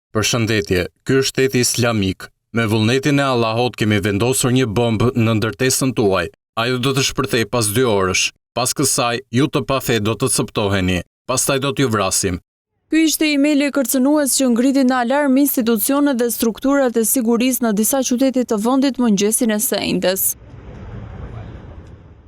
Përshëndetje, ky është Shteti Islamik. Me vullnetin e Allahut kemi vendosur një bombë në ndërtesën tuaj. Ajo do të shpërthej pas 2 orësh. Pas kësaj, ju të pafe do të coptoheni. Pastaj do t'ju vrasim. Ky ishte emaili kërcënues që ngriti në alarm institucionet dhe strukturat e sigurisë në disa qytete të vendit mëngjesin e së njëjtës.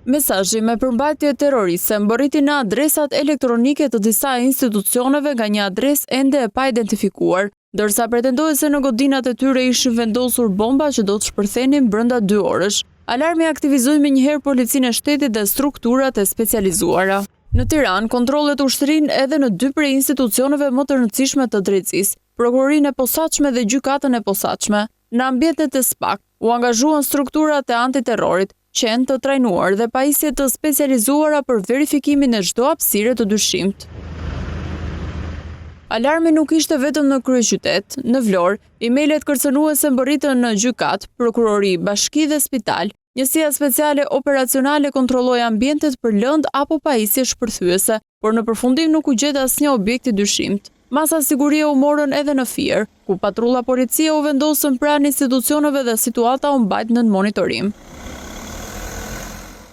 Mesazhi me përmbajtje terroriste mboriti në adresat elektronike të disa institucioneve nga një adresë ende e pa identifikuar, ndërsa pretendohet se në godinat e tyre ishin vendosur bomba që do të shpërthenin brenda 2 orësh. Alarmi aktivizoi menjëherë policinë e shtetit dhe strukturat e specializuara. Në Tiranë, kontrollet ushtrin edhe në 2 prej institucioneve më të rëndësishme të drejtësisë, prokurorinë e posaçme dhe gjykatën e posaçme. Në ambientet e SPAK u angazhuan strukturat e antiterrorit, qenë të trajnuar dhe pajisje të specializuara për verifikimin e çdo hapësire të dyshimt. Alarmi nuk ishte vetëm në kryeqytet, në Vlorë, emailet kërcënuese mboritën në gjykat, prokurori, bashki dhe spital. Njësia speciale operacionale kontrolloi ambientet për lëndë apo pajisje shpërthyese, por në përfundim nuk u gjet asnjë objekt i dyshimt. Masa sigurie u morën edhe në Fier, ku patrulla policie u vendosën pranë institucioneve dhe situata u mbajt nën monitorim.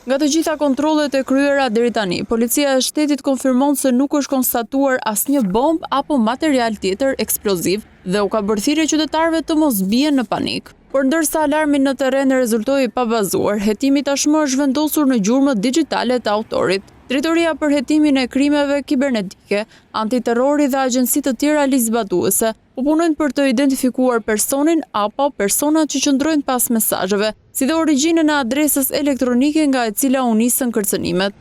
Nga të gjitha kontrollet e kryera deri tani, policia e shtetit konfirmon se nuk është konstatuar asnjë bombë apo material tjetër eksploziv dhe u ka bërë thirrje qytetarëve të mos bien në panik. Por ndërsa alarmi në terren rezultoi pa bazuar, hetimi tashmë është vendosur në gjurmët digjitale të autorit. Drejtoria për hetimin e krimeve kibernetike, antiterrori dhe agjenci të tjera ligjzbatuese u punojnë për të identifikuar personin apo personat që qëndrojnë pas mesazheve, si dhe origjinën e adresës elektronike nga e cila u nisën kërcënimet.